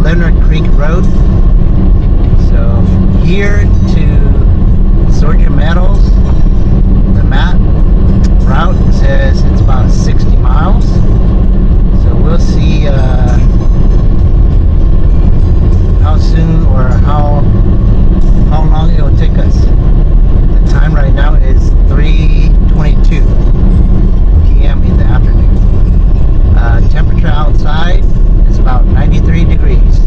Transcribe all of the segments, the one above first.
Leonard Creek Road. So here to Solder Meadows, the map route says it's about 60 miles. So we'll see how soon or how long it will take us. The time right now is 3:22 p.m. in the afternoon. Temperature outside is about 93 degrees.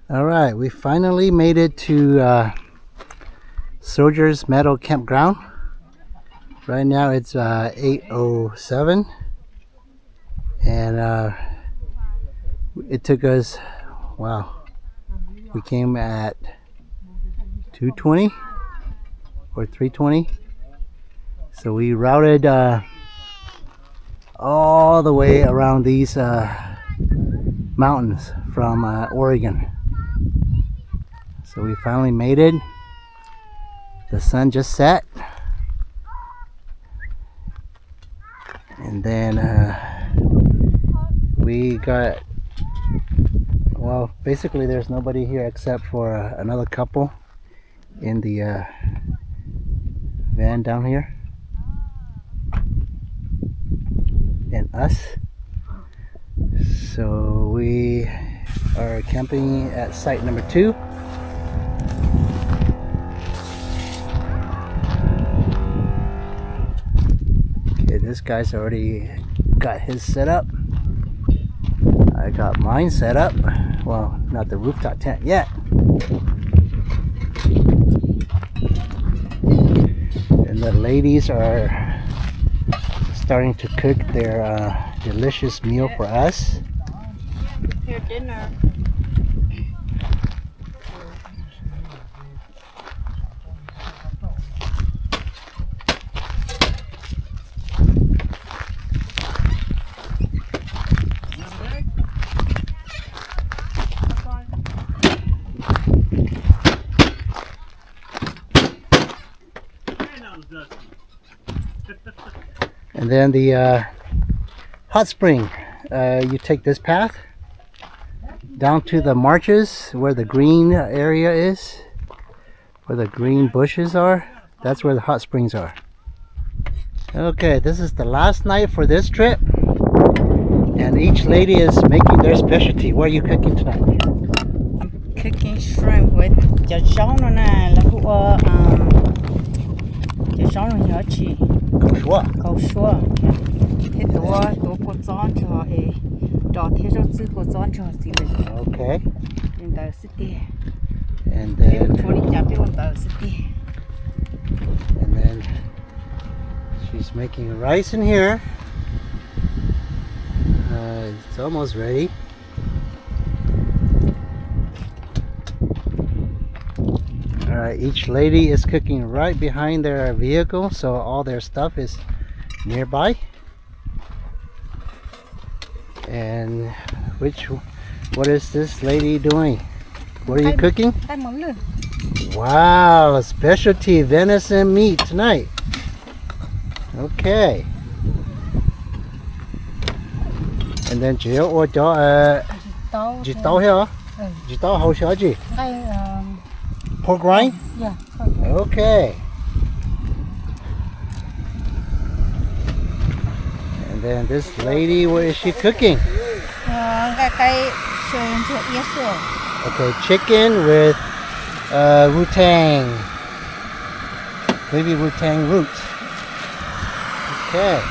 Alright, we finally made it to Solder Meadows Campground. Right now it's 8:07 and it took us, wow, we came at 2:20 or 3:20. So we routed all the way around these mountains from Oregon. So we finally made it. The sun just set, and then we got, well, basically there's nobody here except for another couple in the van down here and us. So we are camping at site number 2. Okay, this guy's already got his set up. I got mine set up. Well, not the rooftop tent yet. And the ladies are starting to cook their delicious meal for us. Your dinner. And then the hot spring, you take this path down to the marshes where the green area is, where the green bushes are. That's where the hot springs are. Okay, this is the last night for this trip, and each lady is making their specialty. What are you cooking tonight? I'm cooking shrimp with jajong na lahua jajong nhỏ chi câu shua thế đó tôi có chọn cho ấy đó thế rồi chứ có chọn cho gì vậy? Okay. In the city. And then she's making rice in here. It's almost ready. Alright, each lady is cooking right behind their vehicle, so all their stuff is nearby. And what is this lady doing? What are you cooking? Wow, specialty venison meat tonight. Okay. And then chị ô cho chị tao here. Chị tao hậu sao chị? Pork rind? Yeah. Okay. And then this lady, what is she cooking? Okay, chicken with Wu-Tang. Maybe Wu-Tang roots. Okay.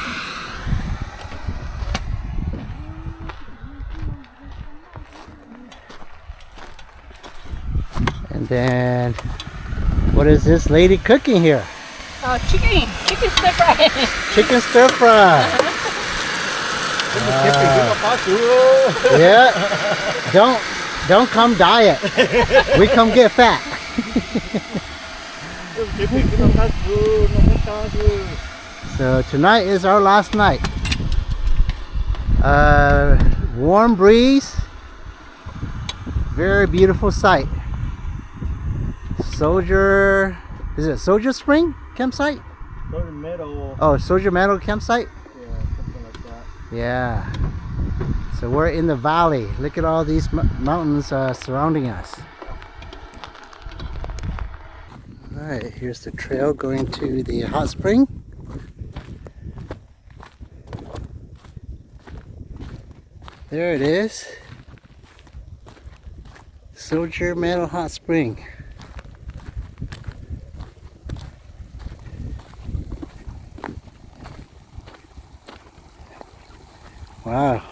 And then, what is this lady cooking here? Chicken stir fry. Chicken stir fry. Yeah. Don't come diet. We come get fat. So tonight is our last night. Warm breeze. Very beautiful sight. Is it Solder Spring campsite? Solder Meadows. Oh, Solder Meadows campsite? Yeah, something like that. Yeah. So we're in the valley. Look at all these mountains surrounding us. Alright, here's the trail going to the hot spring. There it is. Solder Meadows Hot Spring. Wow.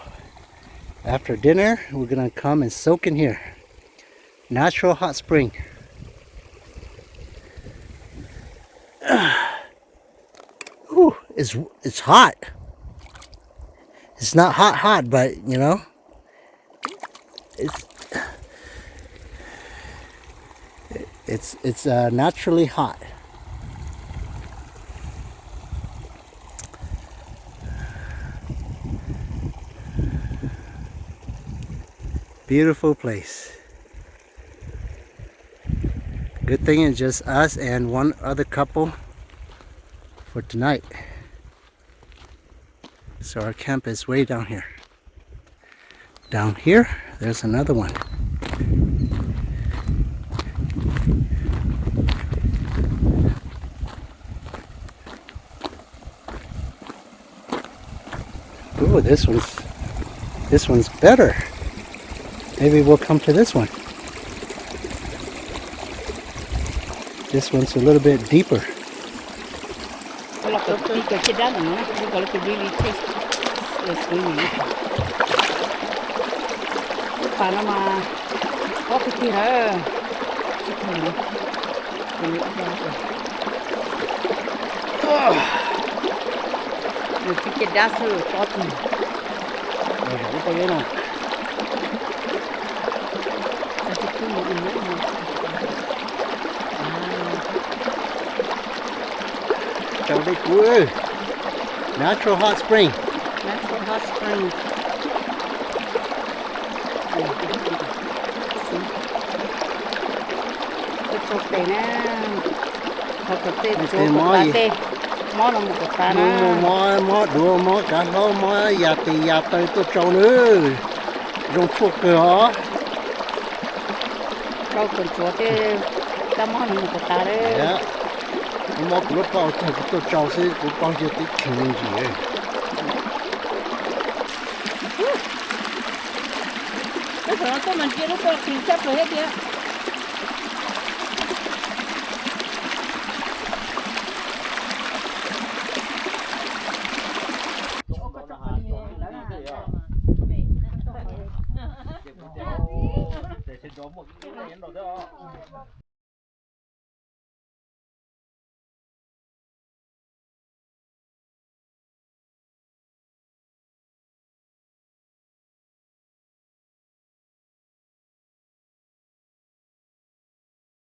After dinner, we're gonna come and soak in here. Natural hot spring. Ooh, it's hot. It's not hot, but you know, it's naturally hot. Beautiful place. Good thing it's just us and one other couple for tonight. So our camp is way down here. Down here, there's another one. Ooh, this one's better. Maybe we'll come to this one. This one's a little bit deeper. Chào đây cô ơi. Natural hot spring. Natural hot spring. Cái chọc này nè. Thật tê chỗ tê. mò là một cái ta mò nè mò đùa mò cả lô mò ya tới tôi trâu nữa dùng thuốc cửa rau cần chúa thế ta mò là một cái ta đấy dạ mò của lúc bao thì tôi trâu sẽ cũng bao nhiêu tí chừng gì ấy cái thời đó mình kia lúc đó thì chấp rồi hết kia để trên đó một cái nhánh đầu đó